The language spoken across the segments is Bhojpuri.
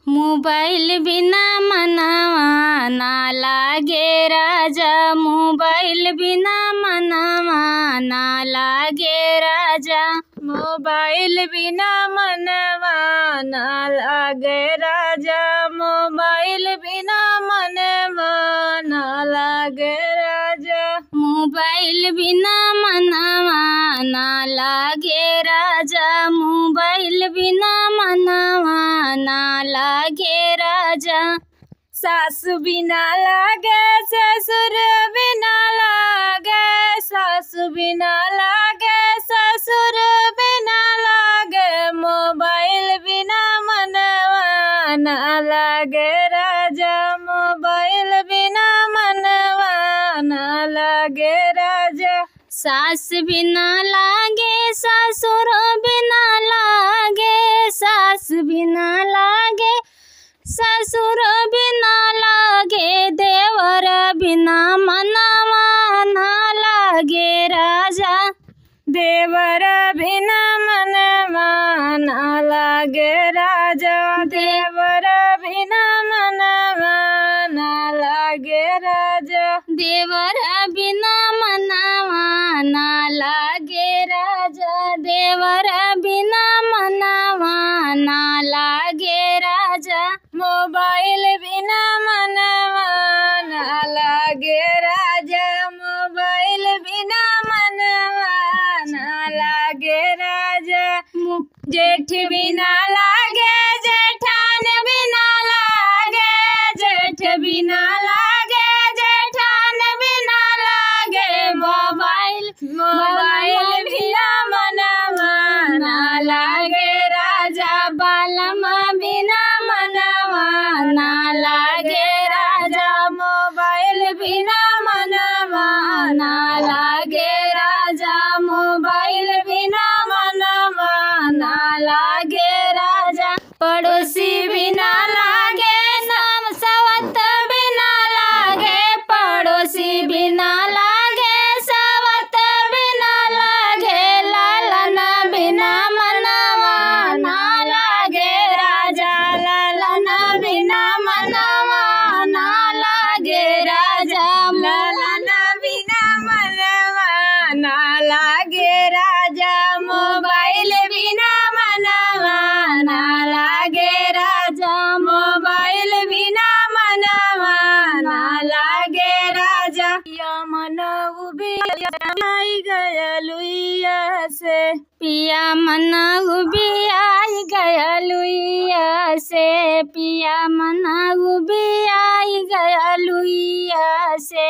मोबाइल बिना मनवा ना लागे राजा, मोबाइल बिना मनवा ना लागे राजा, मोबाइल बिना मनवा ना लागे राजा, मोबाइल बिना मनवा ना लागे राजा, मोबाइल बिना मनवा ना लागे राजा, मोबाइल बिना मनवा ना लागे राजा। सास बिना लागे ससुर बिना लागे, सास बिना लागे ससुर बिना लागे, मोबाइल बिना मनवा ना लागे राजा, मोबाइल बिना मनवा ना लागे राजा। सास बिना लागे ससुर बिना लागे, सास बिना लागे ससुर बिना लागे, देवर बिना मनवा ना लागे राजा, देवर बिना मनवा ना लागे राजा, देवर बिना मनवा ना लागे राजा, देवर बिना मनवा ना लागे राजा, देवर बिना मनवा ना लागे राजा। मोबाइल बिना मनवा ना लागे राजा, मोबाइल बिना मनवा ना लागे राजा। जेठ बिना लागे जेठान बिना लागे, जेठ बिना लागे जेठान बिना लागे, मोबाइल मोबाइल बिना मनवा ना लागे राजा, बालमा बिना मनवा ना लागे राजा, मोबाइल बिना मनवा ना लागे राजा, मोबाइल बिना मनवा ना लागे राजा। पड़ोसी बिना लागे सवत बिना लागे, पड़ोसी बिना लागे सवत बिना लागे, लालन बिना मनवा ना लागे राजा, लालन बिना मनवा ना लागे राजा, लालन बिना मनवा ना लागे राजा, मोबाइल बिना मनवा ना लागे राजा, मोबाइल बिना मनवा ना लागे राजा। या मन उबी आई गया लुइया से, पिया मन उबी आई गया लुइया से, पिया मन उबी आई गया लुइया से।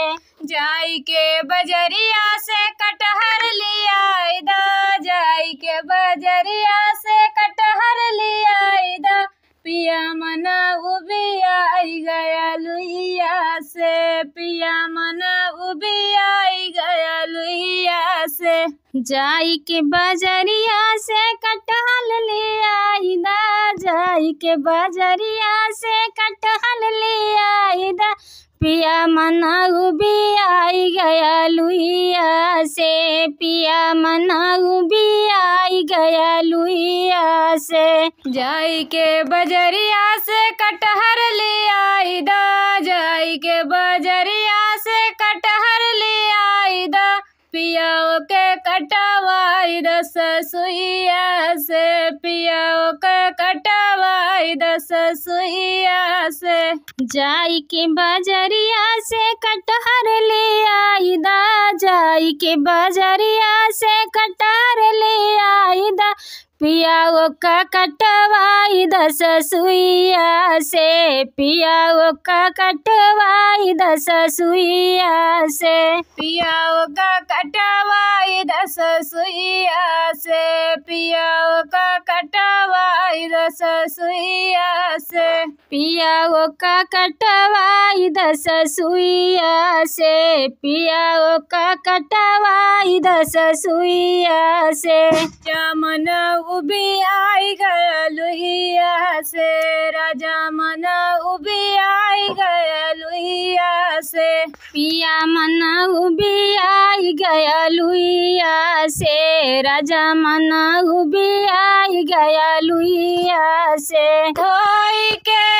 जाई के बजरिया से कटहर लिया दा, जाई के बजरिया से कटहर लिया दा, पिया मन उबी आई गया लुइया से, पिया मन उबी आई गया लुइया से। जाई के बजरिया से कटहल ले आई दा, जाई के बजरिया से कटहल ले आई दा, पिया मन उबी आई गया लुइया से, पिया मन उबी आई गया लुइया से। जाई के बजरिया से कटहर ले आई दा, जाई के बजरिया से कटहर ले आई दा, पिया के कटवाई दस सुइया से, पिया के कटवाई दस सुइया से। जाई के बजरिया से कटहर ले आई दा, जाई के बजरिया से कटहर ले आई दा, पिया का कटवाई दस सुइया से, पिया का कटवाई दस सुइया से, पिया का कटवाई दस सुइया से, पिया का कटवाई दस सुइया से, पिया का कटवाई दस सुइया से, पिया का कटवाई दस सुइया से। मन उबी आई गया लुइया से, राजा मन उबी आई गया लुइया से, पिया मन उबी आई गया लुइया से, राजा मन उबी आई गया लुइया से। धोई के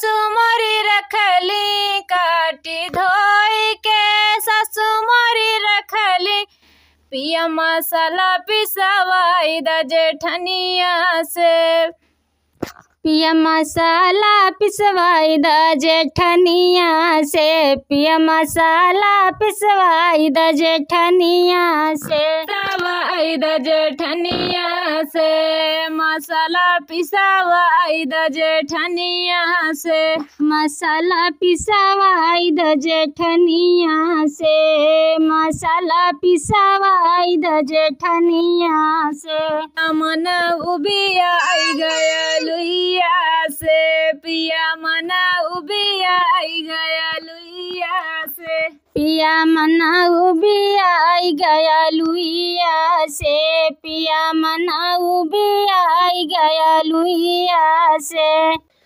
सासु मोरी रखली काटी धोई के, सासु मोरी रखली पिया मसाला पिसवाई द जेठनिया से, पिया मसाला पिसवाई द जेठनिया से, पिया मसाला पिसवाई द जेठनिया से, पिसवाई द जेठनिया से, मसाला पिसवाई द जेठनिया से, मसाला पिसवाई द जेठनिया से, मसाला पिसवाई द जेठनिया से। मन उबिया आई गया लुइया से, पिया मना उबिया आई गया लुइया से, पिया मना उबिया आई गया लुइया से, पिया मना उबिया आई गया लुइया से।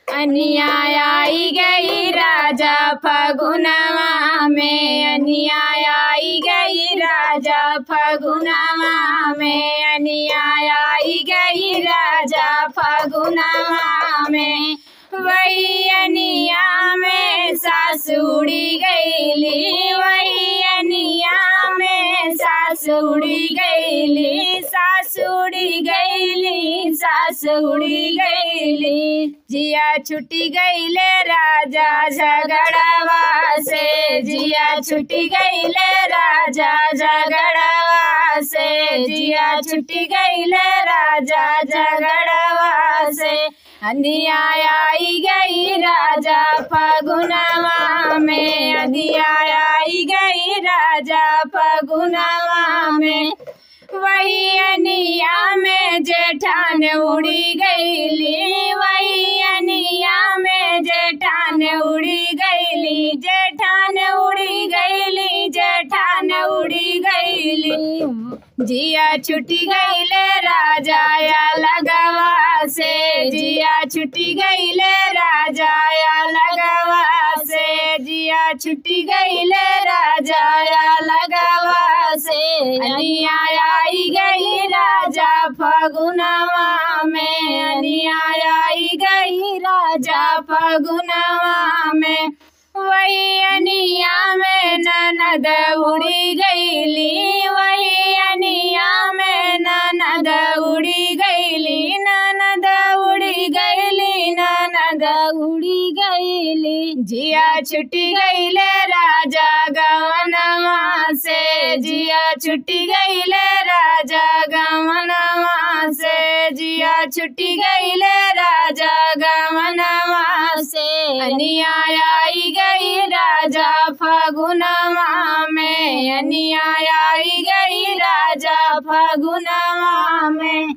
अनिया आई गई राजा फगुनवा में, अनिया आई गई राजा फगुनवा में, अनिया आई गई राजा फगुनवा में, वही अनिया में सासुड़ी गईली, वही अनिया में सासुड़ी गईली, सासुड़ी गईली, सासुड़ी गईली। जिया छुट्टी गईले राजा झगड़वा से, जिया छुट्टी गईले राजा झगड़वा से, जिया छुट्टी गईले राजा झगड़वा से। अंधिया आई गई राजा फगुनवा में, अंधिया आई गई राजा फगुनवा में, वही अनिया में जेठान उड़ी गईली, वही अनिया में जेठान उड़ी गईली, जेठान उड़ी गईली, जेठान उड़ी गईली। जिया छुट्टी गईले राजा या लगवा से, जिया छुट्टी गईले राजा या लगवा से, जिया छुट्टी गईले राजा या लगवा से। अनिया आई गई राजा फगुनवा में, अनिया आई गई राजा फगुनवा में, वही अनिया में ननद उड़ी गईली, वही अनिया में ननद उड़ी गईली, ननद उड़ी गईली, ननद उड़ी गईली। जिया छुट्टी गईले राजा गवनवा से, जिया छुट्टी गईले राजा गवनवा से, जिया छुट्टी गईले राजा गवनवा से। अनिया आई गई राजा फगुनवा में, अनिया आई गई राजा फगुनवा में।